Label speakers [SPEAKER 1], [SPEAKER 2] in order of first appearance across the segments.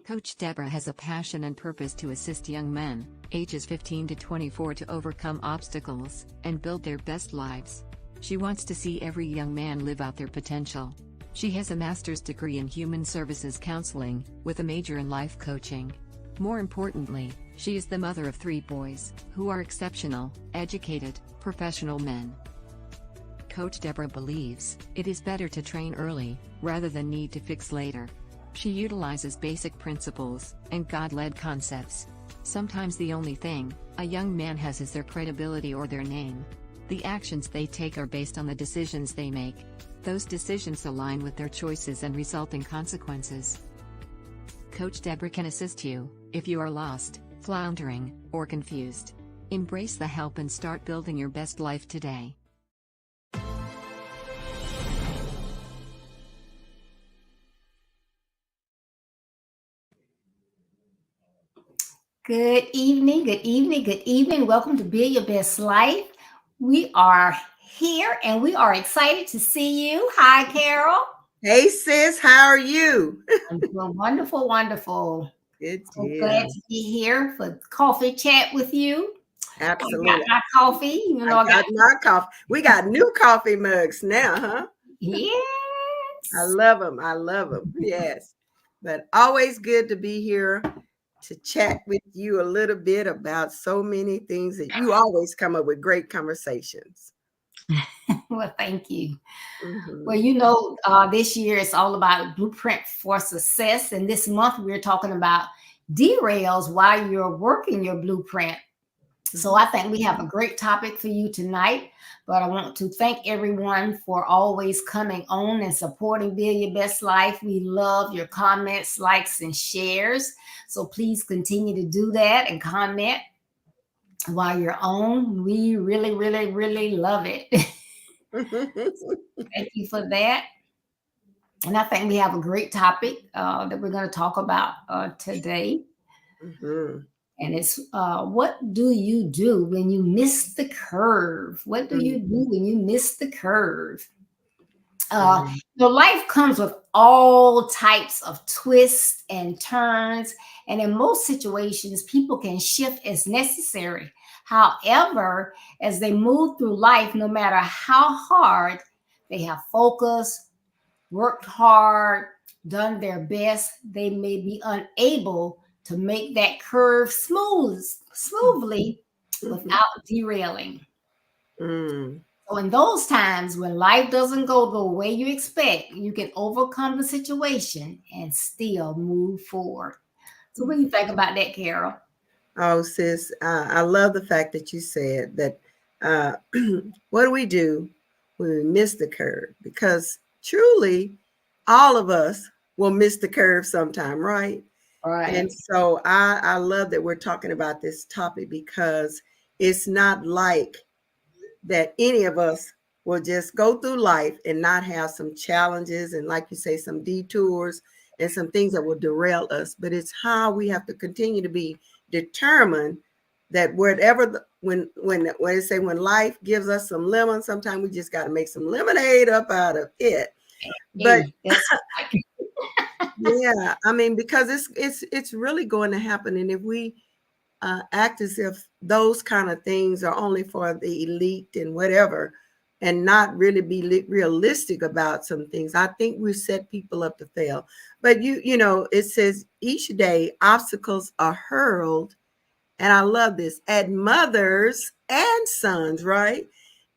[SPEAKER 1] Coach Deborah has a passion and purpose to assist young men, ages 15 to 24, to overcome obstacles and build their best lives. She wants to see every young man live out their potential. She has a master's degree in human services counseling, with a major in life coaching. More importantly, she is the mother of 3 boys, who are exceptional, educated, professional men. Coach Deborah believes it is better to train early, rather than need to fix later. She utilizes basic principles and God-led concepts. Sometimes the only thing a young man has is their credibility or their name. The actions they take are based on the decisions they make. Those decisions align with their choices and result in consequences. Coach Deborah can assist you if you are lost, floundering, or confused. Embrace the help and start building your best life today.
[SPEAKER 2] Good evening, good evening, good evening. Welcome to Build Your Best Life. We are here and we are excited to see you. Hi, Carol.
[SPEAKER 3] Hey, sis, how are you?
[SPEAKER 2] I'm doing wonderful, wonderful.
[SPEAKER 3] Good
[SPEAKER 2] So
[SPEAKER 3] deal.
[SPEAKER 2] glad to be here for coffee chat with you.
[SPEAKER 3] Absolutely.
[SPEAKER 2] I got my coffee. You know,
[SPEAKER 3] I got my coffee. We got new coffee mugs now, huh?
[SPEAKER 2] Yes.
[SPEAKER 3] I love them. I love them. Yes. But always good to be here to chat with you a little bit about so many things that you always come up with great conversations.
[SPEAKER 2] Well, thank you.
[SPEAKER 3] Mm-hmm.
[SPEAKER 2] Well, you know, this year it's all about blueprint for success. And this month we're talking about derails while you're working your blueprint So I think we have a great topic for you tonight. But I want to thank everyone for always coming on and supporting Build Your Best Life. We love your comments, likes, and shares. So please continue to do that and comment while you're on. We really, really, really love it. Thank you for that. And I think we have a great topic that we're going to talk about today.
[SPEAKER 3] Mhm.
[SPEAKER 2] And it's what do you do when you miss the curve? What do you do when you miss the curve?
[SPEAKER 3] Mhm.
[SPEAKER 2] Your life comes with all types of twists and turns, and in most situations, people can shift as necessary. However, as they move through life, no matter how hard they have focused, worked hard, done their best, they may be unable to make that curve smoothly without derailing.
[SPEAKER 3] Mm.
[SPEAKER 2] So in those times when life doesn't go the way you expect, you can overcome the situation and still move forward. So what do you think about that, Carol?
[SPEAKER 3] Oh, sis, I love the fact that you said that. Uh, what do we do when we miss the curve? Because truly, all of us will miss the curve sometime, right?
[SPEAKER 2] All
[SPEAKER 3] And
[SPEAKER 2] right.
[SPEAKER 3] so I love that we're talking about this topic because it's not like that any of us will just go through life and not have some challenges and, like you say, some detours and some things that will derail us. But it's how we have to continue to be determined that whatever when they say when life gives us some lemon, sometimes we just got to make some lemonade up out of it. But
[SPEAKER 2] Hey, that's right.
[SPEAKER 3] yeah, I mean, because it's really going to happen, and if we act as if those kind of things are only for the elite and whatever, and not really be realistic about some things, I think we set people up to fail. But you know, it says each day obstacles are hurled, and I love this, at mothers and sons, right?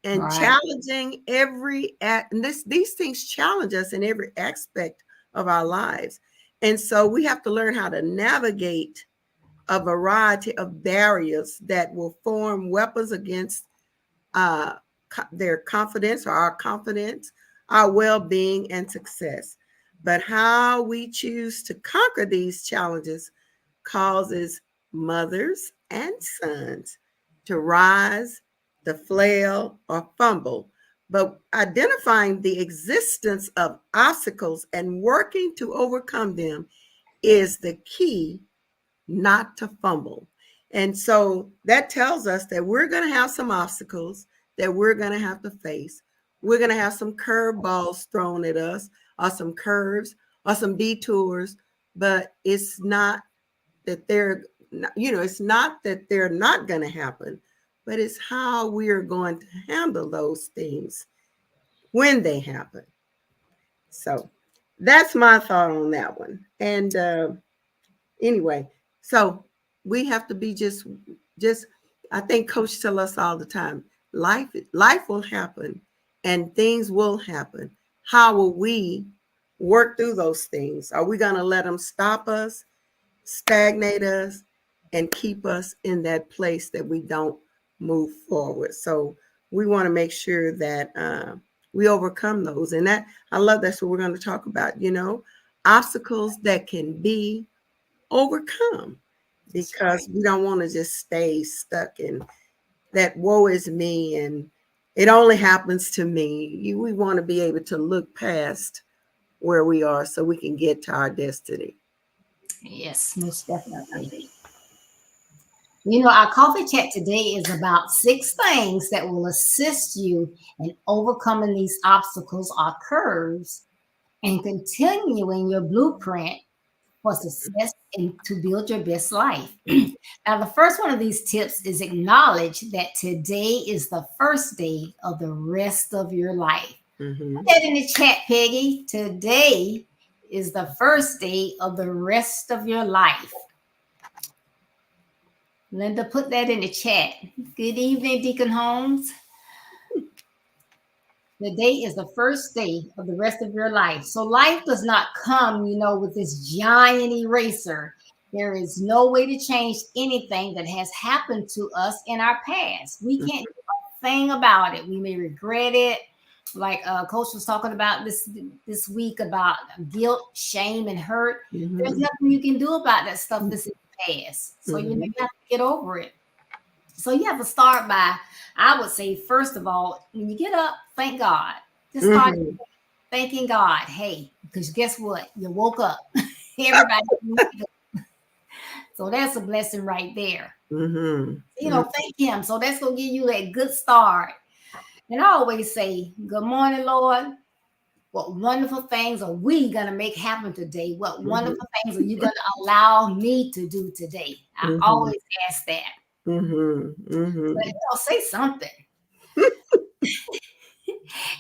[SPEAKER 3] And
[SPEAKER 2] Right.
[SPEAKER 3] challenging every act, and these things challenge us in every aspect of our lives. And so we have to learn how to navigate a variety of barriers that will form weapons against uh, their confidence or our confidence, our well being, and success. But how we choose to conquer these challenges causes mothers and sons to rise, to flail, or fumble. But identifying the existence of obstacles and working to overcome them is the key not to fumble. And so that tells us that we're going to have some obstacles that we're going to have to face. We're going to have some curveballs thrown at us, or some curves, or some detours, but it's not that they're, it's not that they're not going to happen, but it's how we are going to handle those things when they happen. So that's my thought on that one. And anyway, so we have to be just I think coach tell us all the time, life will happen and things will happen. How will we work through those things? Are we going to let them stop us, stagnate us, and keep us in that place that we don't move forward? So we want to make sure that we overcome those. And that, I love, that's what we're going to talk about, obstacles that can be overcome,
[SPEAKER 2] That's right.
[SPEAKER 3] because we don't want to just stay stuck in that woe is me and it only happens to me. We want to be able to look past where we are so we can get to our destiny.
[SPEAKER 2] Yes, most definitely. You know, our coffee chat today is about 6 things that will assist you in overcoming these obstacles or curves and continuing your blueprint for success and to build your best life. Now, the first one of these tips is acknowledge that today is the first day of the rest of your life. Put
[SPEAKER 3] Mm-hmm.
[SPEAKER 2] that in the chat, Peggy. Today is the first day of the rest of your life. Linda, put that in the chat. Good evening, Deacon Holmes. The day is the first day of the rest of your life. So life does not come, with this giant eraser. There is no way to change anything that has happened to us in our past. We can't do a thing about it. We may regret it. Like Coach was talking about this week about guilt, shame, and hurt. There's
[SPEAKER 3] Mm-hmm.
[SPEAKER 2] nothing you can do about that stuff that's in the past. So you
[SPEAKER 3] Mm-hmm.
[SPEAKER 2] have to get over it. So you have to start by, I would say, first of all, when you get up, thank God. Just start
[SPEAKER 3] Mm-hmm.
[SPEAKER 2] thanking God. Hey, because guess what? You woke up. Everybody. So that's a blessing right there.
[SPEAKER 3] Mm-hmm.
[SPEAKER 2] Thank Him. So that's going to give you that good start. And I always say, good morning, Lord. What wonderful things are we going to make happen today? What
[SPEAKER 3] Mm-hmm.
[SPEAKER 2] wonderful things are you going to allow me to do today? I
[SPEAKER 3] Mm-hmm.
[SPEAKER 2] always ask that.
[SPEAKER 3] Mm-hmm.
[SPEAKER 2] But
[SPEAKER 3] Mm-hmm.
[SPEAKER 2] say something.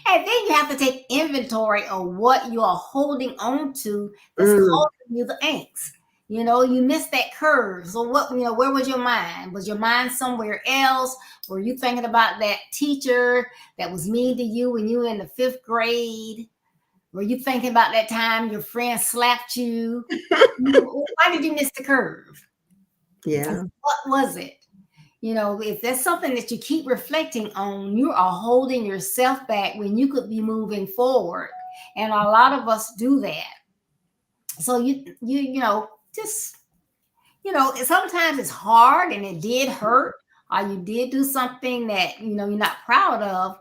[SPEAKER 2] And then you have to take inventory of what you are holding on to that's
[SPEAKER 3] Mm.
[SPEAKER 2] causing you the angst. You missed that curve. So where was your mind? Was your mind somewhere else? Were you thinking about that teacher that was mean to you when you were in the 5th grade? Were you thinking about that time your friend slapped you? Why did you miss the curve?
[SPEAKER 3] Yeah.
[SPEAKER 2] What was it? If that's something that you keep reflecting on, you are holding yourself back when you could be moving forward. And a lot of us do that. So just sometimes it's hard and it did hurt, or you did do something that you're not proud of,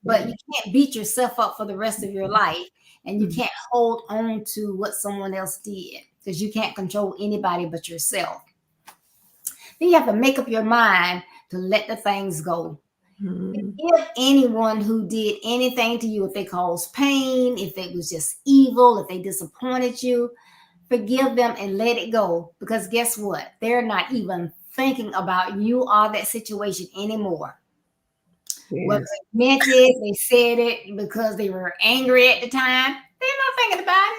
[SPEAKER 2] but you can't beat yourself up for the rest of your life, and you
[SPEAKER 3] Mm-hmm.
[SPEAKER 2] can't hold on to what someone else did because you can't control anybody but yourself. Then you have to make up your mind to let the things go. If anyone who did anything to you, if they caused pain, if it was just evil, if they disappointed you, forgive them and let it go. Because guess what? They're not even thinking about you or that situation anymore. Whether
[SPEAKER 3] Yes.
[SPEAKER 2] they meant it, they said it because they were angry at the time, they're not thinking about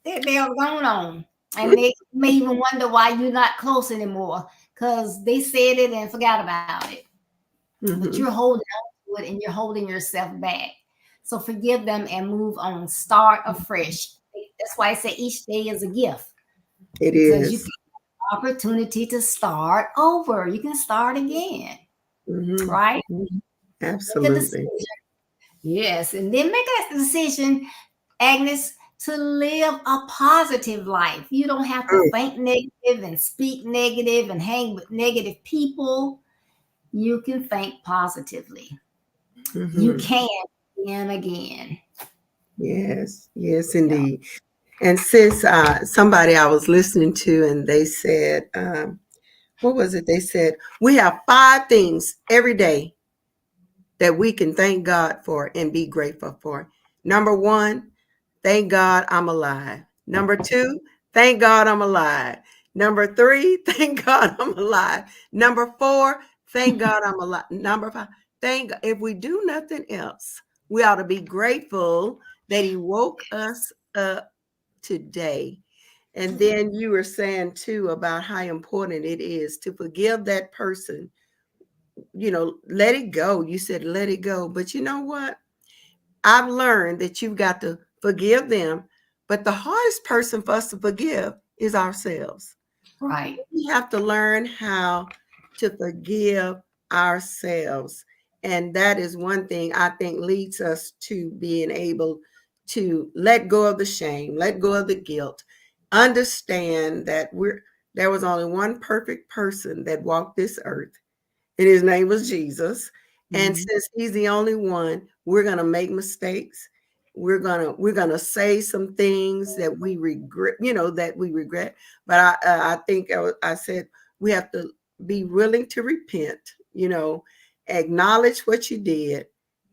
[SPEAKER 2] it. They're going on. And they may even wonder why you're not close anymore because they said it and forgot about it. But
[SPEAKER 3] Mm-hmm.
[SPEAKER 2] you're holding on to it and you're holding yourself back. So forgive them and move on. Start afresh. That's why I say each day is a gift
[SPEAKER 3] It
[SPEAKER 2] because you get
[SPEAKER 3] is.
[SPEAKER 2] the opportunity to start over. You can start again,
[SPEAKER 3] Mm-hmm.
[SPEAKER 2] right? Make a
[SPEAKER 3] Absolutely.
[SPEAKER 2] decision. Yes. And then make a decision, Agnes, to live a positive life. You don't have to think negative and speak negative and hang with negative people. You can think positively. You
[SPEAKER 3] Mm-hmm.
[SPEAKER 2] can and again.
[SPEAKER 3] Yes. Yes,
[SPEAKER 2] Yeah.
[SPEAKER 3] indeed. And since somebody I was listening to, and they said, what was it? They said, we have 5 things every day that we can thank God for and be grateful for. Number 1, thank God I'm alive. Number 2, thank God I'm alive. Number 3, thank God I'm alive. Number 4, thank God I'm alive. Number 5, thank God. If we do nothing else, we ought to be grateful that He woke us up today. And then you were saying too about how important it is to forgive that person. Let it go. You said let it go. But you know what? I've learned that you've got to forgive them. But the hardest person for us to forgive is ourselves.
[SPEAKER 2] Right.
[SPEAKER 3] We have to learn how to forgive ourselves. And that is one thing I think leads us to being able to let go of the shame, let go of the guilt, understand that there was only one perfect person that walked this earth, and his name was Jesus. And
[SPEAKER 2] Mhm.
[SPEAKER 3] since he's the only one, we're going to make mistakes. We're going to say some things that we regret. But I think I said we have to be willing to repent, acknowledge what you did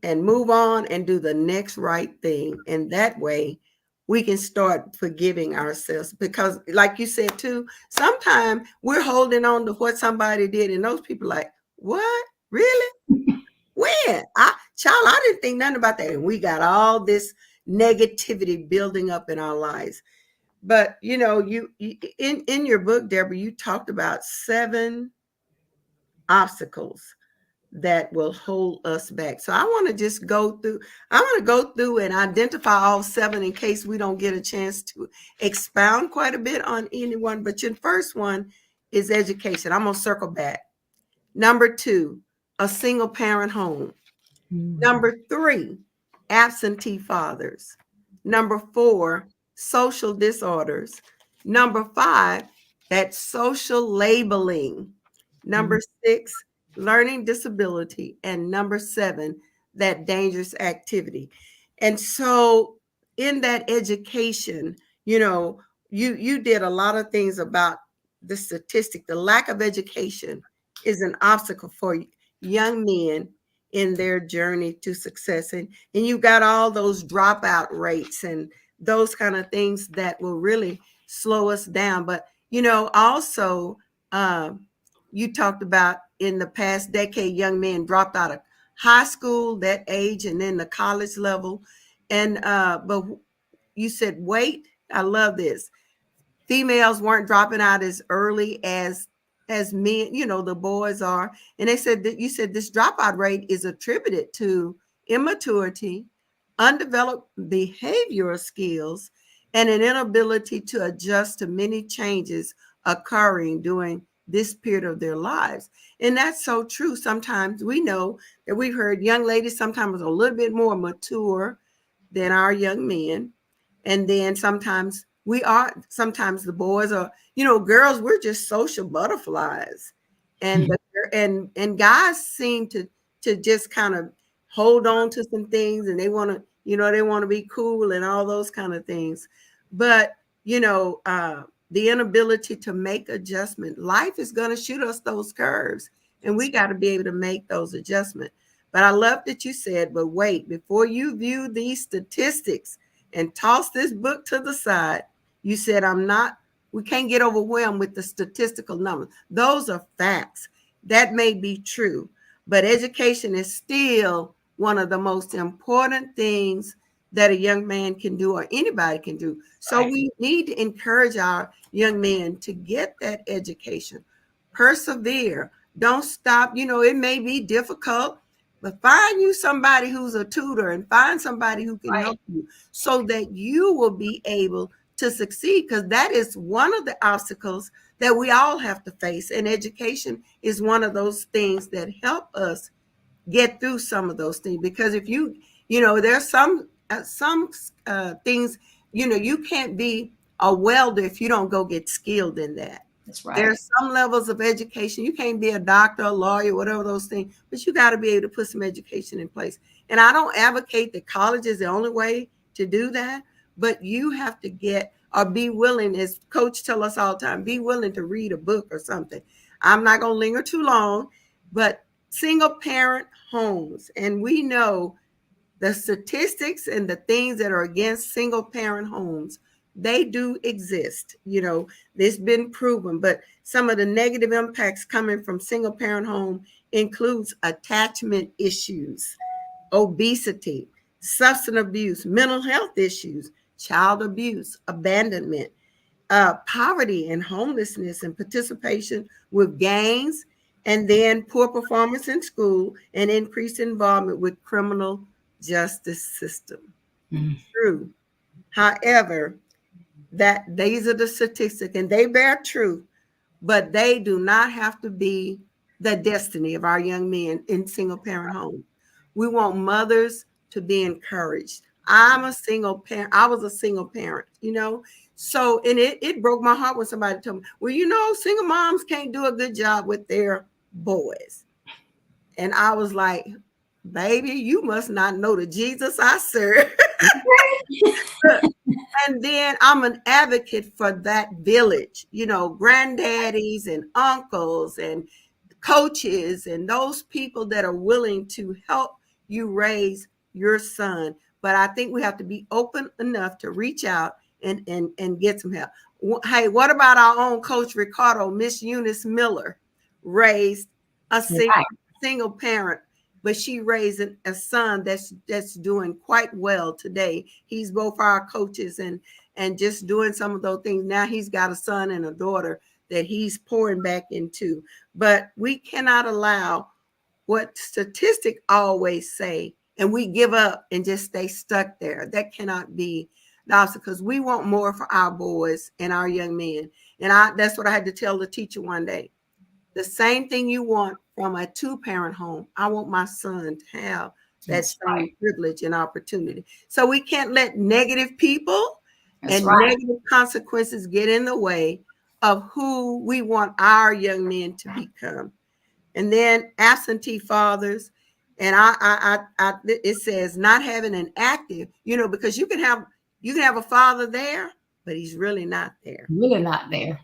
[SPEAKER 3] and move on and do the next right thing. And that way we can start forgiving ourselves, because like you said too, sometimes we're holding on to what somebody did and those people like, what? Really? When? I didn't think nothing about that. And we got all this negativity building up in our lives. But you in your book, Deborah, you talked about 7 obstacles that will hold us back. So I want to just go through, I want to go through and identify all 7 in case we don't get a chance to expound quite a bit on anyone. But your first one is education. I'm going to circle back. Number 2, a single parent home. Number 3, absentee fathers. Number 4, social disorders. Number 5, that social labeling. Number 6, learning disability. And number 7, that dangerous activity. And so in that education, you did a lot of things about the statistic. The lack of education is an obstacle for young men in their journey to success. And you got all those dropout rates and those kind of things that will really slow us down. But, also, you talked about in the past decade, young men dropped out of high school, that age, and then the college level. And, but you said, wait, I love this. Females weren't dropping out as early as men, the boys are. And they said that you said this dropout rate is attributed to immaturity, undeveloped behavioral skills, and an inability to adjust to many changes occurring during this period of their lives. And that's so true. Sometimes we know that we've heard young ladies sometimes a little bit more mature than our young men. And then sometimes the boys are, girls, we're just social butterflies. And and guys seem to just kind of hold on to some things, and they want to, they want to be cool and all those kind of things. But, the inability to make adjustment, life is going to shoot us those curves, and we got to be able to make those adjustments. But I love that you said, but wait, before you view these statistics and toss this book to the side, you said, we can't get overwhelmed with the statistical numbers. Those are facts. That may be true, but education is still one of the most important things that a young man can do or anybody can do. So we need to encourage our young men to get that education. Persevere. Don't stop. It may be difficult, but find you somebody who's a tutor and find somebody who can help you so that you will be able to succeed, because that is one of the obstacles that we all have to face. And education is one of those things that help us get through some of those things. Because if there's some things, you can't be a welder if you don't go get skilled in that.
[SPEAKER 2] That's right.
[SPEAKER 3] There's some levels of education. You can't be a doctor, a lawyer, whatever those things, but you got to be able to put some education in place. And I don't advocate that college is the only way to do that, but you have to get or be willing, as Coach tell us all the time, be willing to read a book or something. I'm not going to linger too long, but single parent homes. And we know the statistics and the things that are against single parent homes, they do exist. It's been proven, but some of the negative impacts coming from single parent home includes attachment issues, obesity, substance abuse, mental health issues, child abuse, abandonment, poverty and homelessness, and participation with gangs, and then poor performance in school and increased involvement with criminal justice system. True. However, that these are the statistics and they bear truth, but they do not have to be the destiny of our young men in single parent homes. We want mothers to be encouraged. I'm a single parent. I was a single parent, So, and it broke my heart when somebody told me, well, single moms can't do a good job with their boys. And I was like, baby, you must not know the Jesus I serve. And then I'm an advocate for that village, granddaddies and uncles and coaches and those people that are willing to help you raise your son. But I think we have to be open enough to reach out and get some help. Hey, what about our own Coach Ricardo? Miss Eunice Miller raised a single parent, but she raised a son that's doing quite well today. He's both our coaches and just doing some of those things. Now he's got a son and a daughter that he's pouring back into. But we cannot allow what statistics always say, and we give up and just stay stuck there. That cannot be the opposite, because we want more for our boys and our young men. And that's what I had to tell the teacher one day. The same thing you want from a 2-parent home, I want my son to have that same privilege and opportunity. So we can't let negative people and negative consequences get in the way of who we want our young men to become. And then absentee fathers, and it says not having an active, because you can have a father there, but he's really not there.
[SPEAKER 2] Really not there.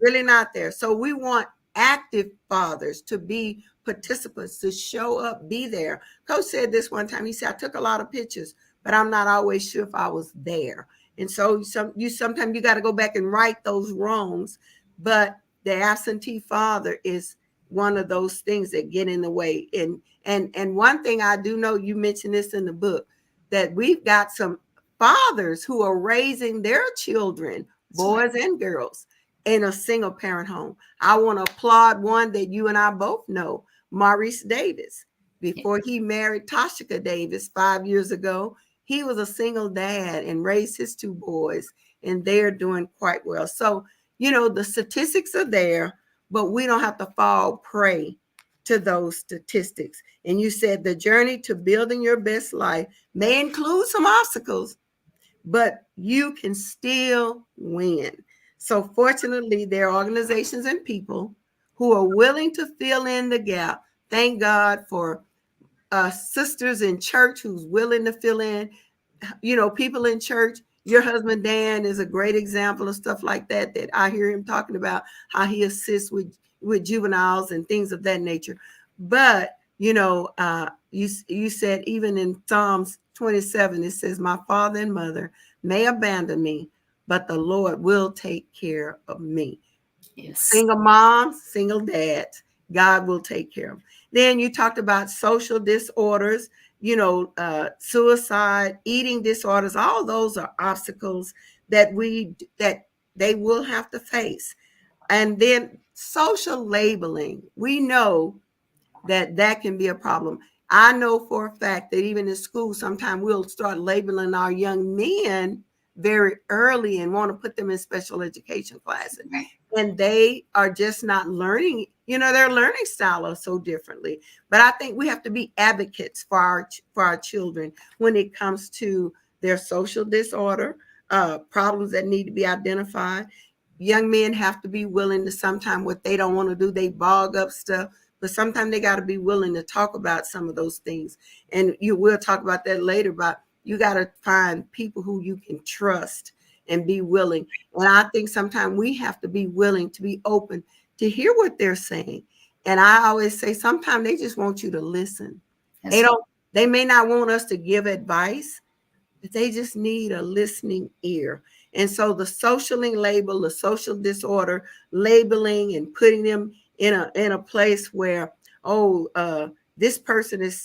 [SPEAKER 3] Really not there. So we want active fathers to be participants, to show up, be there. Coach said this one time. He said, I took a lot of pictures, but I'm not always sure if I was there. And so sometimes you got to go back and right those wrongs. But the absentee father is one of those things that get in the way. And one thing I do know, you mentioned this in the book, that we've got some fathers who are raising their children, boys and girls, in a single parent home. I want to applaud one that you and I both know, Maurice Davis. Before he married Toshika Davis 5 years ago, he was a single dad and raised his 2 boys, and they're doing quite well. So, the statistics are there, but we don't have to fall prey to those statistics. And you said the journey to building your best life may include some obstacles, but you can still win. So fortunately, there are organizations and people who are willing to fill in the gap. Thank God for sisters in church who's willing to fill in, people in church. Your husband, Dan, is a great example of stuff like that I hear him talking about, how he assists with juveniles and things of that nature. But, you said even in Psalms 27, it says, my father and mother may abandon me, but the Lord will take care of me. Yes. Single moms, single dads, God will take care of them. Then you talked about social disorders, suicide, eating disorders. All those are obstacles that they will have to face. And then social labeling, we know that can be a problem. I know for a fact that even in school, sometimes we'll start labeling our young men very early and want to put them in special education classes. And they are just not learning, their learning style is so differently. But I think we have to be advocates for our children when it comes to their social disorder, problems that need to be identified. Young men have to be willing to, sometimes what they don't want to do, they bog up stuff. But sometimes they got to be willing to talk about some of those things. And we'll talk about that later, but you got to find people who you can trust and be willing. And I think sometimes we have to be willing to be open to hear what they're saying. And I always say, sometimes they just want you to listen. They may not want us to give advice, but they just need a listening ear. And so the socialing label, the social disorder labeling, and putting them in a place where, this person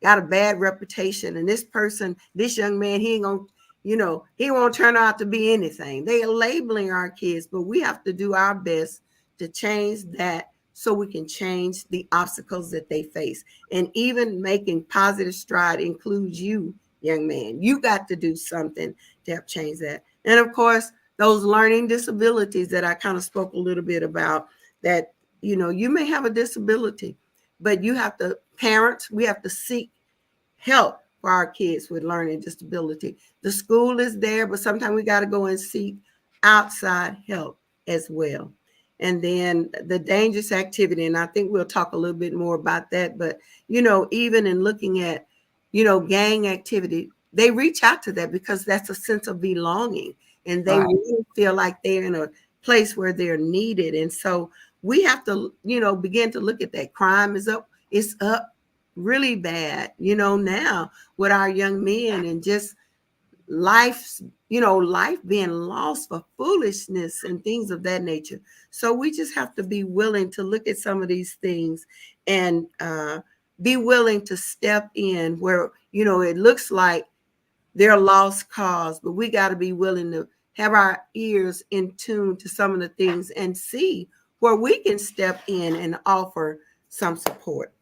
[SPEAKER 3] got a bad reputation, and this young man, he ain't gonna, he won't turn out to be anything. They are labeling our kids, but we have to do our best to change that so we can change the obstacles that they face. And even making positive stride includes you, young man. You got to do something to help change that. And of course, those learning disabilities that I kind of spoke a little bit about, that, you may have a disability, but parents, we have to seek help for our kids with learning disability. The school is there, but sometimes we got to go and seek outside help as well. And then the dangerous activity, and I think we'll talk a little bit more about that, but, even in looking at, gang activity, they reach out to that because that's a sense of belonging, and they really feel like they're in a place where they're needed. And so we have to, begin to look at that. Crime is up. It's up really bad, now with our young men, and just life being lost for foolishness and things of that nature. So we just have to be willing to look at some of these things and be willing to step in where, it looks like they're lost cause, but we got to be willing to have our ears in tune to some of the things and see where we can step in and offer some support.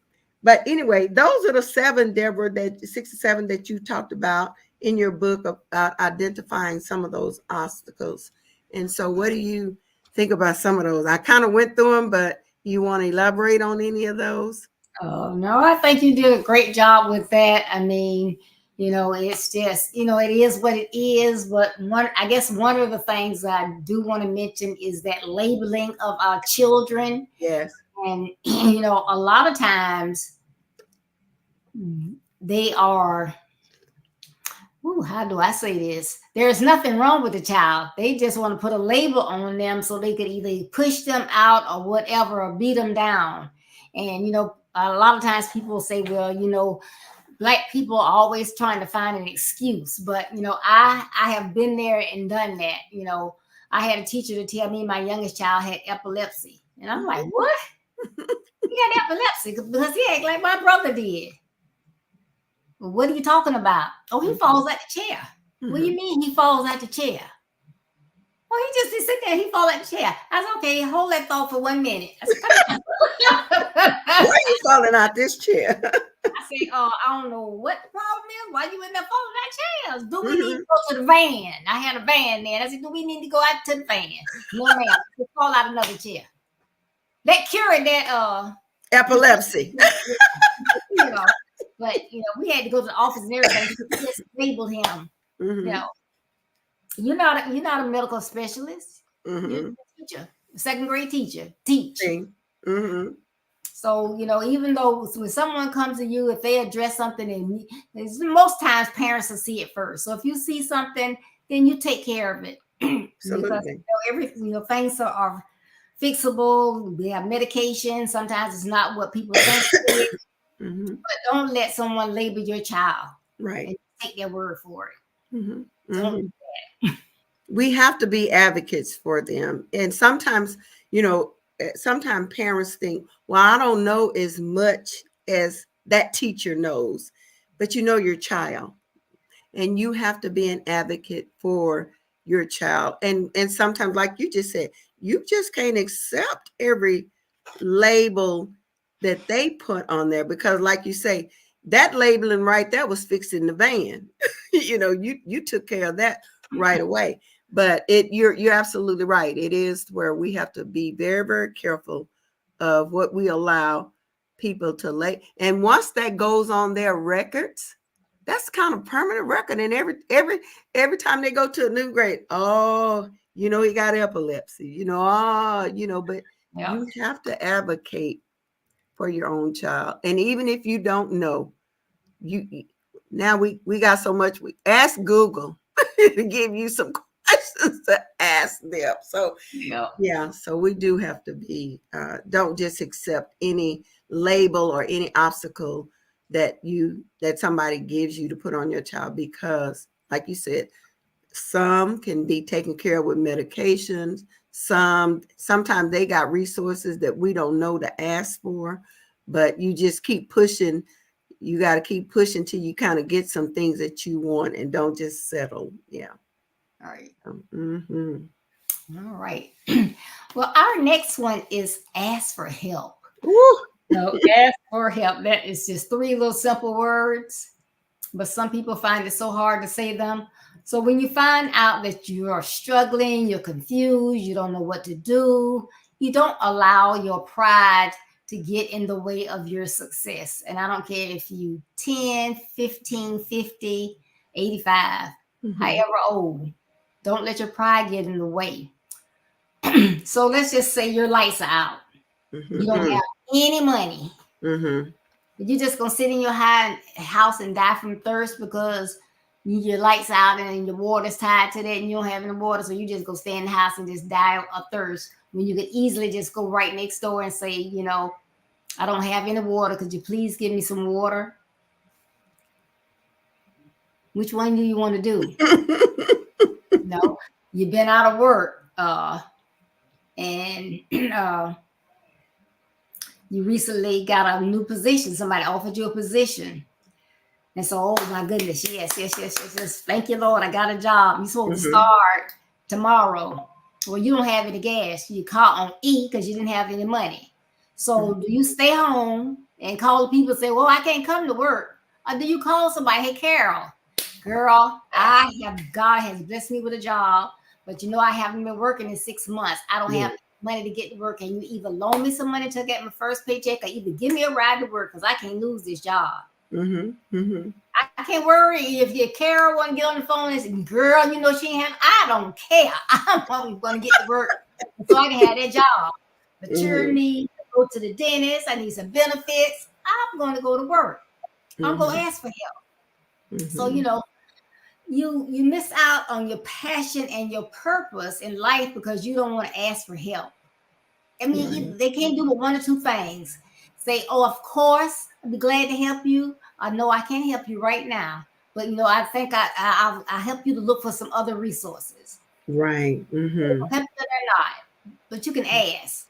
[SPEAKER 3] But anyway, those are the 7, Deborah, that 6 or 7 that you talked about in your book about identifying some of those obstacles. And so what do you think about some of those? I kind of went through them, but you want to elaborate on any of those?
[SPEAKER 2] Oh, no, I think you did a great job with that. I mean, it's just, it is what it is. But I guess one of the things I do want to mention is that labeling of our children.
[SPEAKER 3] Yes.
[SPEAKER 2] And, a lot of times they are, how do I say this? There's nothing wrong with the child. They just want to put a label on them so they could either push them out or whatever, or beat them down. And, a lot of times people say, well, Black people are always trying to find an excuse. But, I have been there and done that. I had a teacher to tell me my youngest child had epilepsy. And I'm like, what? He got epilepsy because he act like my brother did. Well, what are you talking about? Oh, he falls out the chair. What do you mean he falls out the chair? Well, he just did sit there. He fall out the chair. I said, okay, hold that thought for 1 minute. I said,
[SPEAKER 3] why are you falling out this chair?
[SPEAKER 2] I said, I don't know what the problem is. Why you in there falling out chairs? Do we need to go to the van? I had a van there. I said, do we need to go out to the van? No, ma'am. Just fall out another chair. That cured that
[SPEAKER 3] epilepsy.
[SPEAKER 2] But we had to go to the office and everything to just label him. You're not a medical specialist. You're a teacher, a 2nd grade teacher. Teach. So even though when someone comes to you, if they address something, and most times parents will see it first. So if you see something, then you take care of it.
[SPEAKER 3] Absolutely.
[SPEAKER 2] Because things are fixable. We have medication. Sometimes it's not what people think it is. But don't let someone label your child.
[SPEAKER 3] Right.
[SPEAKER 2] And take their word for it.
[SPEAKER 3] Don't do that. We have to be advocates for them. And sometimes, sometimes parents think, well, I don't know as much as that teacher knows, but your child. And you have to be an advocate for your child. And sometimes, like you just said, you just can't accept every label that they put on there, because like you say, that labeling right there was fixing the van. You took care of that right away. But you're absolutely right. It is where we have to be very, very careful of what we allow people to lay. And once that goes on their records, that's kind of permanent record. And every time they go to a new grade, he got epilepsy, but you have to advocate for your own child. And even if you don't know, now we got so much, we ask Google to give you some questions to ask them. So so we do have to be don't just accept any label or any obstacle that somebody gives you to put on your child, because like you said, some can be taken care of with medications. Sometimes they got resources that we don't know to ask for, but you just keep pushing. You got to keep pushing till you kind of get some things that you want, and don't just settle. Yeah.
[SPEAKER 2] All right.
[SPEAKER 3] All
[SPEAKER 2] right. Well, our next one is ask for help.
[SPEAKER 3] Woo.
[SPEAKER 2] Ask for help. That is just 3 little simple words, but some people find it so hard to say them. So when you find out that you are struggling, you're confused, you don't know what to do, you don't allow your pride to get in the way of your success. And I don't care if you 10, 15, 50, 85, however old, don't let your pride get in the way. So let's just say your lights are out. You don't have any money. You're just going to sit in your house and die from thirst because your lights out and your water's tied to that and you don't have any water. So you just go stay in the house and just die of thirst, when you could easily just go right next door and say, I don't have any water. Could you please give me some water? Which one do you want to do? You've been out of work and you recently got a new position. Somebody offered you a position. And so, oh my goodness, yes. Thank you, Lord, I got a job. You're supposed to start tomorrow. Well, you don't have any gas. You caught on E because you didn't have any money. So do you stay home and call the people and say, well, I can't come to work? Or do you call somebody, hey, Carol, girl, God has blessed me with a job, but I haven't been working in 6 months. I don't have money to get to work. And you either loan me some money to get my first paycheck or either give me a ride to work because I can't lose this job. I can't worry if your Carol want to get on the phone and say, girl, she ain't have, I don't care. I'm only going to get to work so I can have that job. The children need to go to the dentist. I need some benefits. I'm going to go to work. I'm going to ask for help. So, you miss out on your passion and your purpose in life because you don't want to ask for help. I mean, they can't do but one or two things. Say, oh, of course, I'd be glad to help you. No, I can't help you right now. But, I think I'll help you to look for some other resources.
[SPEAKER 3] Right.
[SPEAKER 2] Help you or not. But you can ask.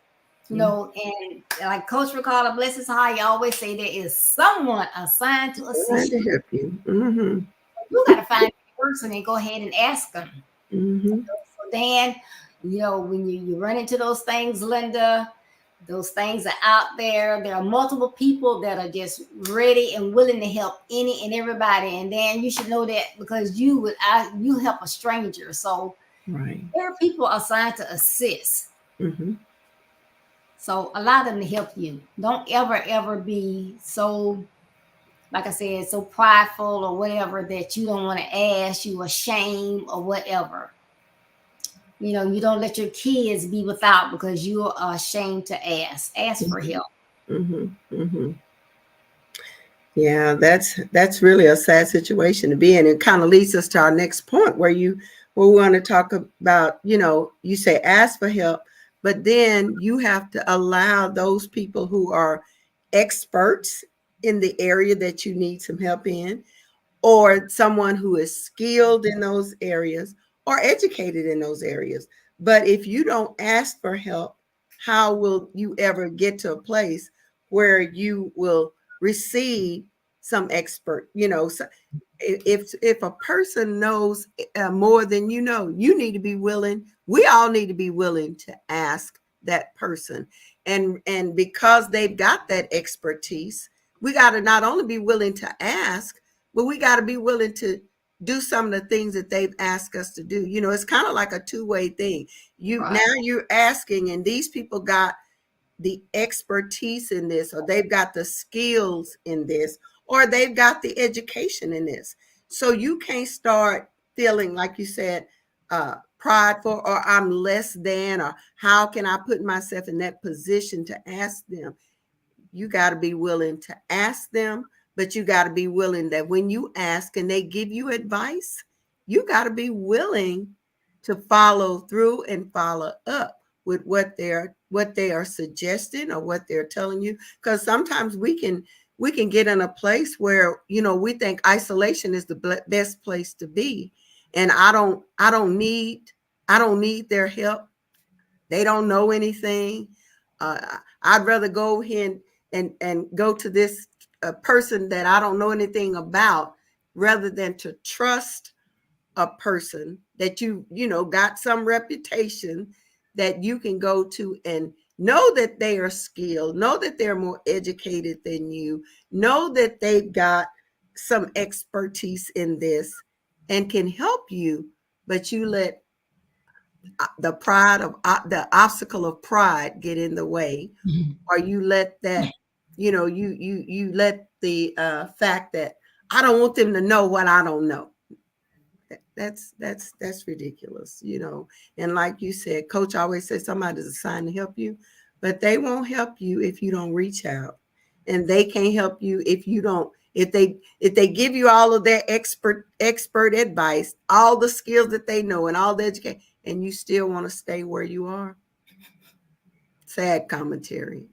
[SPEAKER 2] And like Coach Ricardo, bless his heart, you always say there is someone assigned to assist you.
[SPEAKER 3] Help you.
[SPEAKER 2] You got to find a person and go ahead and ask them. So then, when you run into those things, Linda, those things are out there. There are multiple people that are just ready and willing to help any and everybody. And then you should know that because you help a stranger. So there are people assigned to assist. So allow them to help you. Don't ever be so, like I said, so prideful or whatever that you don't want to ask, you ashamed or whatever. You don't let your kids be without because you are ashamed to ask. Ask for help.
[SPEAKER 3] Yeah, that's really a sad situation to be in. It kind of leads us to our next point where we want to talk about, you say ask for help, but then you have to allow those people who are experts in the area that you need some help in, or someone who is skilled in those areas or educated in those areas. But if you don't ask for help, how will you ever get to a place where you will receive some expert? So if a person knows more than you need to be willing. We all need to be willing to ask that person, and because they've got that expertise, we got to not only be willing to ask, but we got to be willing to do some of the things that they've asked us to do. It's kind of like a two-way thing. Now you're asking, and these people got the expertise in this, or they've got the skills in this, or they've got the education in this. So you can't start feeling, like you said, prideful, or I'm less than, or how can I put myself in that position to ask them? You got to be willing to ask them, but you got to be willing that when you ask and they give you advice, you got to be willing to follow through and follow up with what they are suggesting or what they're telling you. Because sometimes we can get in a place where we think isolation is the best place to be, and I don't need their help. They don't know anything. I'd rather go here and go to this person that I don't know anything about, rather than to trust a person that got some reputation that you can go to and know that they are skilled, know that they're more educated than you, know that they've got some expertise in this and can help you, but you let the obstacle of pride get in the way, or you let that, you let the fact that I don't want them to know what I don't know. That's ridiculous, And like you said, Coach always says somebody's assigned to help you, but they won't help you if you don't reach out, and they can't help you if you don't. If they give you all of their expert advice, all the skills that they know, and all the education, and you still want to stay where you are. Sad commentary,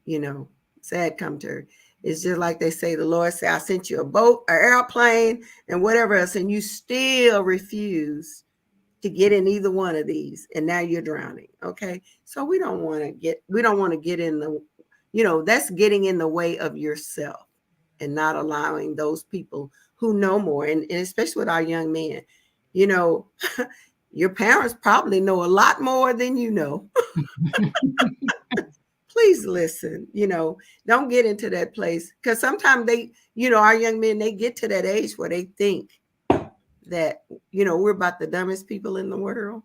[SPEAKER 3] sad commentary. It's just like they say, the Lord said, I sent you a boat, an airplane, and whatever else, and you still refuse to get in either one of these, and now you're drowning. Okay. So we don't want to get in the, that's getting in the way of yourself and not allowing those people who know more. And especially with our young men, your parents probably know a lot more than you know. please listen. Don't get into that place, because sometimes they, our young men, they get to that age where they think that, we're about the dumbest people in the world.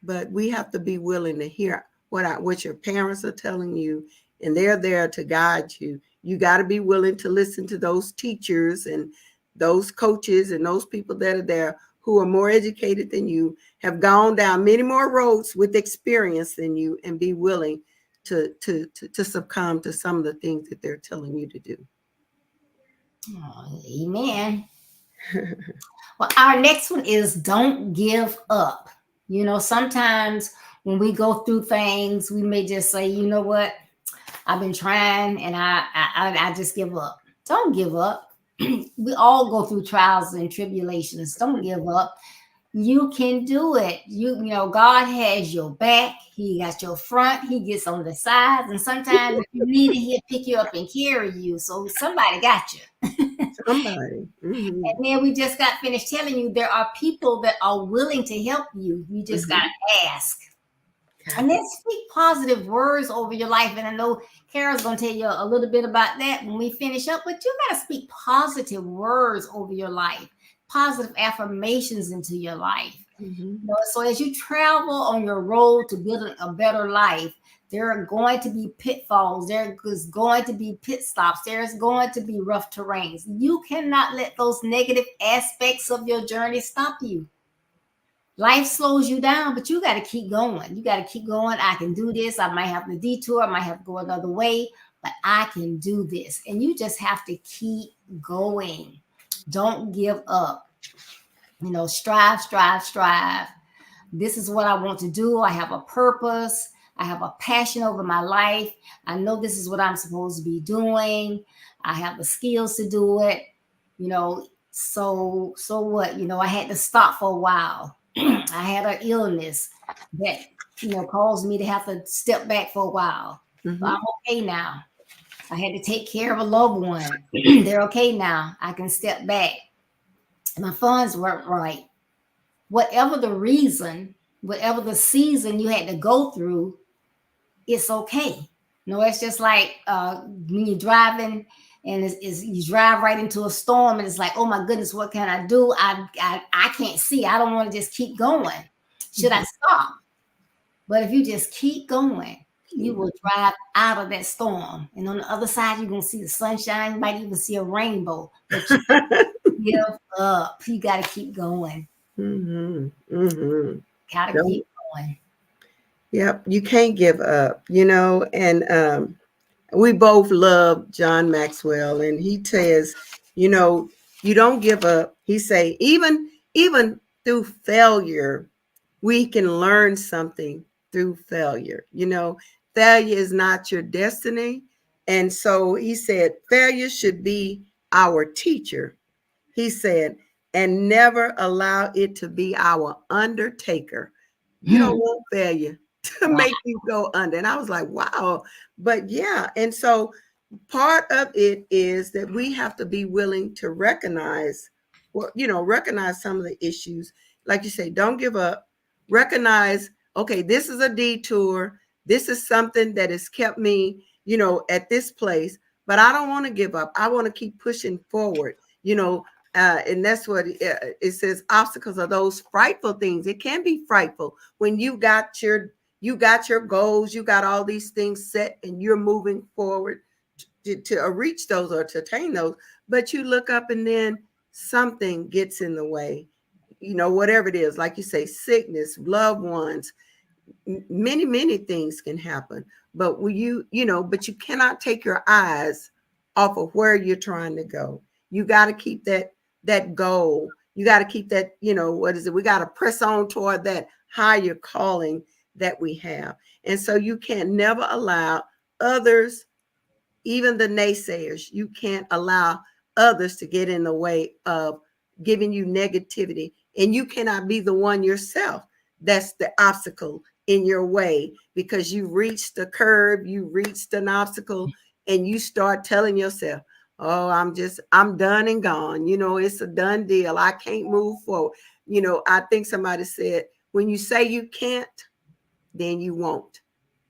[SPEAKER 3] But we have to be willing to hear what your parents are telling you, and they're there to guide you. You got to be willing to listen to those teachers and those coaches and those people that are there who are more educated than you, have gone down many more roads with experience than you, and be willing to succumb to some of the things that they're telling you to do.
[SPEAKER 2] Oh, amen. Well, our next one is don't give up. Sometimes when we go through things, we may just say, you know what, I've been trying and I just give up. Don't give up. We all go through trials and tribulations. Don't give up. You can do it. God has your back. He got your front. He gets on the sides. And sometimes if you need it, he'll pick you up and carry you. So somebody got you.
[SPEAKER 3] Somebody. Mm-hmm.
[SPEAKER 2] And then we just got finished telling you there are people that are willing to help you. You just got to ask. And then speak positive words over your life. And I know Carol's going to tell you a little bit about that when we finish up. But you got to speak positive words over your life, positive affirmations into your life. So as you travel on your road to building a better life, there are going to be pitfalls. There is going to be pit stops. There's going to be rough terrains. You cannot let those negative aspects of your journey stop you. Life slows you down, but you got to keep going. You got to keep going. I can do this. I might have to detour. I might have to go another way, but I can do this. And you just have to keep going. Don't give up. Strive, strive, strive. This is what I want to do. I have a purpose. I have a passion over my life. I know this is what I'm supposed to be doing. I have the skills to do it. So what? I had to stop for a while. I had an illness that, caused me to have to step back for a while. But I'm okay now. I had to take care of a loved one. They're okay now. I can step back. My funds weren't right. Whatever the reason, whatever the season you had to go through, it's okay. It's just like when you're driving and you drive right into a storm and it's like, oh my goodness, what can I do? I can't see. I don't want to just keep going. Should I stop? But if you just keep going, you will drive out of that storm. And on the other side, you're going to see the sunshine. You might even see a rainbow. But you give up. You got to keep going. Got to keep going.
[SPEAKER 3] Yep, you can't give up, and we both love John Maxwell, and he says, you don't give up. He say, even through failure, we can learn something through failure. Failure is not your destiny. And so he said, failure should be our teacher. He said, and never allow it to be our undertaker. You don't want failure to make you go under. And I was like, wow. But yeah. And so part of it is that we have to be willing to recognize some of the issues. Like you say, don't give up. Recognize, okay, this is a detour. This is something that has kept me, at this place, but I don't want to give up. I want to keep pushing forward, and that's what it says. Obstacles are those frightful things. It can be frightful when you got your goals, you got all these things set, and you're moving forward to reach those or to attain those. But you look up and then something gets in the way, whatever it is, like you say, sickness, loved ones, many things can happen. But but you cannot take your eyes off of where you're trying to go. You got to keep that goal. You got to keep that, what is it? We got to press on toward that higher calling that we have. And so you can never allow others, even the naysayers, you can't allow others to get in the way of giving you negativity. And you cannot be the one yourself that's the obstacle in your way, because you reached the curb, you reached an obstacle, and you start telling yourself, oh, I'm done and gone. It's a done deal. I can't move forward. I think somebody said, when you say you can't, then you won't.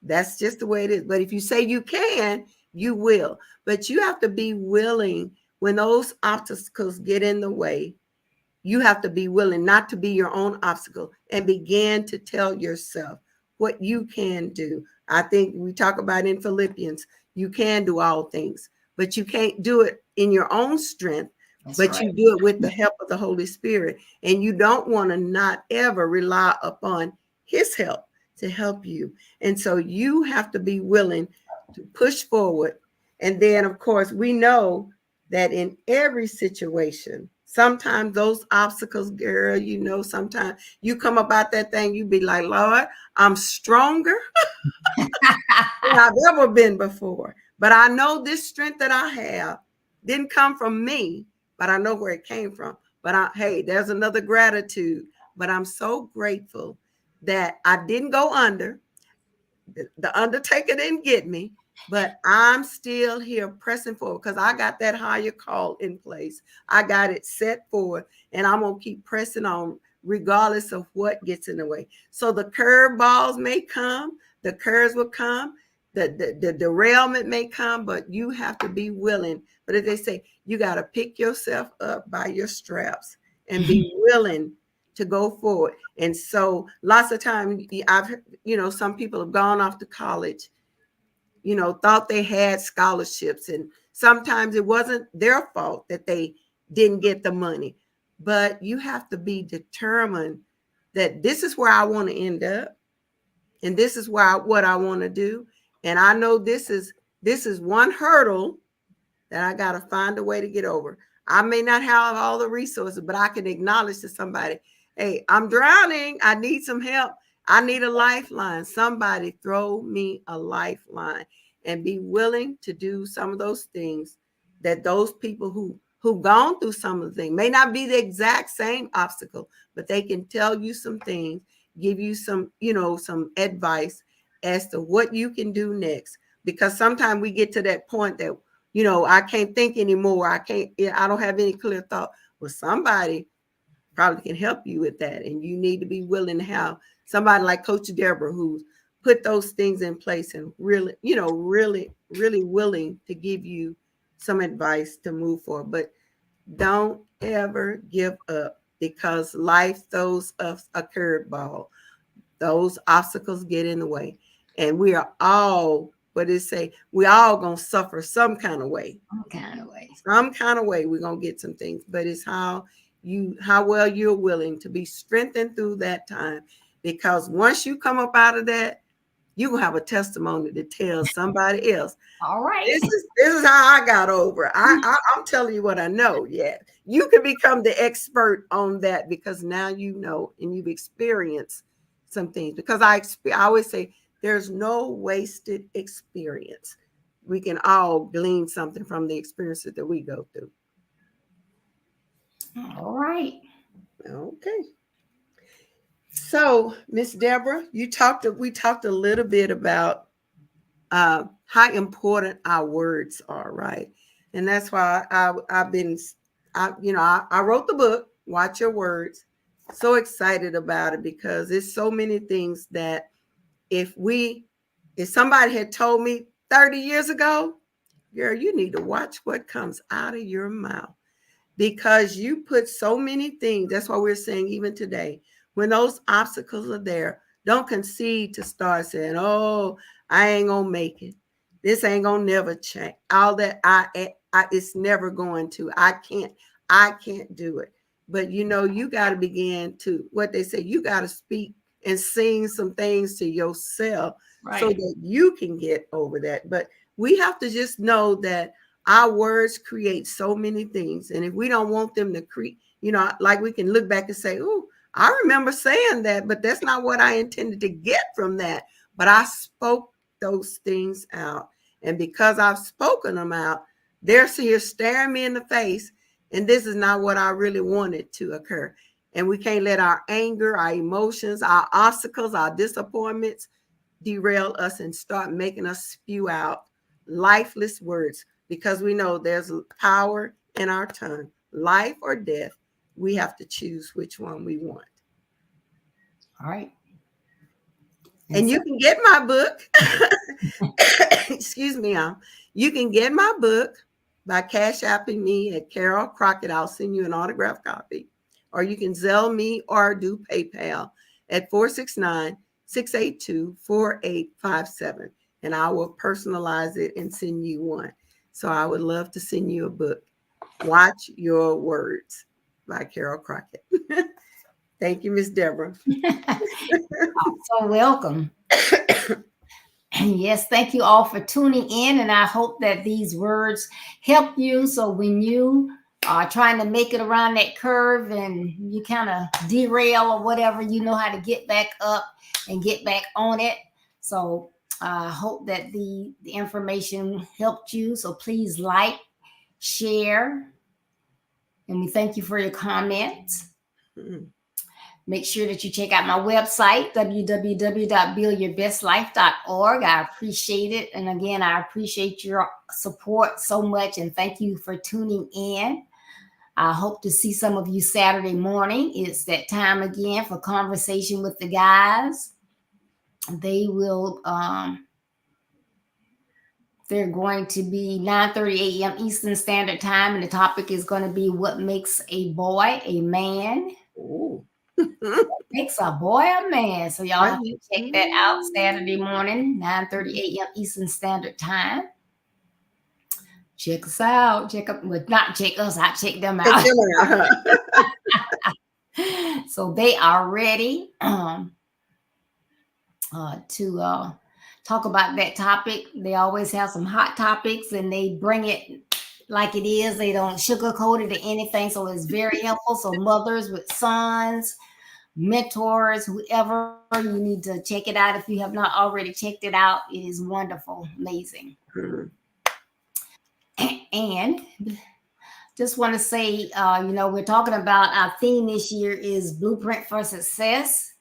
[SPEAKER 3] That's just the way it is. But if you say you can, you will. But you have to be willing when those obstacles get in the way. You have to be willing not to be your own obstacle and begin to tell yourself what you can do. I think we talk about in Philippians, you can do all things, but you can't do it in your own strength, but you do it with the help of the Holy Spirit. And you don't want to not ever rely upon his help to help you. And so you have to be willing to push forward. And then, of course, we know that in every situation, sometimes those obstacles, girl, you know, sometimes you come about that thing, you be like, Lord, I'm stronger than I've ever been before. But I know this strength that I have didn't come from me, but I know where it came from. But hey, there's another gratitude. But I'm so grateful that I didn't go under. The undertaker didn't get me, but I'm still here pressing forward because I got that higher call in place. I got it set forward, and I'm going to keep pressing on regardless of what gets in the way. So the curveballs may come, the curves will come, the derailment may come, but you have to be willing. But as they say, you got to pick yourself up by your straps and be willing to go forward. And so lots of times I've, some people have gone off to college, thought they had scholarships. And sometimes it wasn't their fault that they didn't get the money. But you have to be determined that this is where I want to end up. And this is what I want to do. And I know this is one hurdle that I got to find a way to get over. I may not have all the resources, but I can acknowledge to somebody, hey, I'm drowning. I need some help. I need a lifeline. Somebody throw me a lifeline, and be willing to do some of those things that those people who've gone through some of the things may not be the exact same obstacle, but they can tell you some things, give you some, some advice as to what you can do next. Because sometimes we get to that point that, I can't think anymore. I don't have any clear thought. Well, somebody probably can help you with that. And you need to be willing to have somebody like Coach Deborah, who's put those things in place and really, really, really willing to give you some advice to move forward. But don't ever give up, because life throws us a curveball. Those obstacles get in the way. And we are all, we all gonna suffer some kind of way. Some kind of way we're gonna get some things. But it's how well you're willing to be strengthened through that time. Because once you come up out of that, you're gonna have a testimony to tell somebody else.
[SPEAKER 2] All right.
[SPEAKER 3] This is how I got over. I'm telling you what I know. Yeah. You can become the expert on that, because now you know and you've experienced some things. Because I always say there's no wasted experience. We can all glean something from the experiences that we go through.
[SPEAKER 2] All right.
[SPEAKER 3] Okay. So, Miss Deborah, we talked a little bit about how important our words are, right? And that's why I wrote the book, Watch Your Words. So excited about it, because it's so many things that if somebody had told me 30 years ago, girl, you need to watch what comes out of your mouth, because you put so many things. That's why we're saying even today, when those obstacles are there, don't concede to start saying, oh, I ain't gonna make it. This ain't gonna never change. All that it's never going to. I can't do it. But you got to begin to, what they say, you got to speak and sing some things to yourself, right, so that you can get over that. But we have to just know that our words create so many things. And if we don't want them to create, like we can look back and say, oh, I remember saying that, but that's not what I intended to get from that. But I spoke those things out. And because I've spoken them out, they're here staring me in the face. And this is not what I really wanted to occur. And we can't let our anger, our emotions, our obstacles, our disappointments derail us and start making us spew out lifeless words, because we know there's power in our tongue, life or death. We have to choose which one we want.
[SPEAKER 2] All right.
[SPEAKER 3] And you can get my book. Excuse me. You can get my book by Cash Apping me at Carol Crockett. I'll send you an autographed copy. Or you can Zelle me or do PayPal at 469-682-4857. And I will personalize it and send you one. So I would love to send you a book. Watch Your Words by Carol Crockett. Thank you, Miss Deborah.
[SPEAKER 2] So welcome. Yes, thank you all for tuning in, and I hope that these words help you. So when you are trying to make it around that curve and you kind of derail or whatever, you know how to get back up and get back on it. So I hope that the information helped you. So please like, share, and we thank you for your comments. Make sure that you check out my website, www.buildyourbestlife.org. I appreciate it. And again, I appreciate your support so much. And thank you for tuning in. I hope to see some of you Saturday morning. It's that time again for conversation with the guys. They will, they're going to be 9:30 a.m. Eastern Standard Time. And the topic is going to be what makes a boy a man.
[SPEAKER 3] Ooh.
[SPEAKER 2] What makes a boy a man. So y'all have to check that out Saturday morning, 9:30 a.m. Eastern Standard Time. Check us out. Check up, well, not check us out, check them out. So they are ready to talk about that topic. They always have some hot topics and they bring it like it is. They don't sugarcoat it or anything. So it's very helpful. So mothers with sons, mentors, whoever, you need to check it out. If you have not already checked it out, it is wonderful, amazing. And just want to say, we're talking about our theme this year is Blueprint for Success.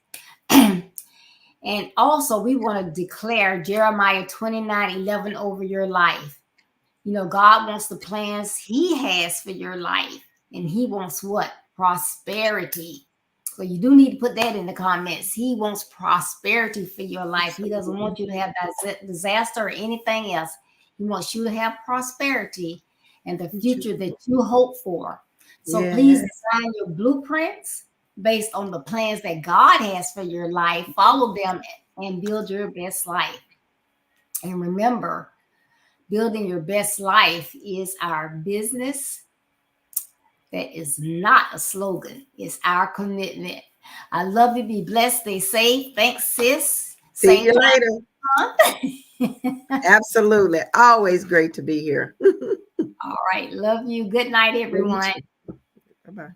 [SPEAKER 2] And also we want to declare Jeremiah 29:11 over your life. You know, God wants the plans he has for your life, and he wants what? Prosperity. So you do need to put that in the comments. He wants prosperity for your life. He doesn't want you to have disaster or anything else. He wants you to have prosperity and the future that you hope for. So please design your blueprints based on the plans that God has for your life. Follow them and build your best life. And remember, building your best life is our business. That is not a slogan. It's our commitment. I love you. Be blessed. Stay safe. Thanks, sis.
[SPEAKER 3] See you later. Absolutely. Always great to be here.
[SPEAKER 2] All right. Love you. Good night, everyone.
[SPEAKER 3] Bye-bye.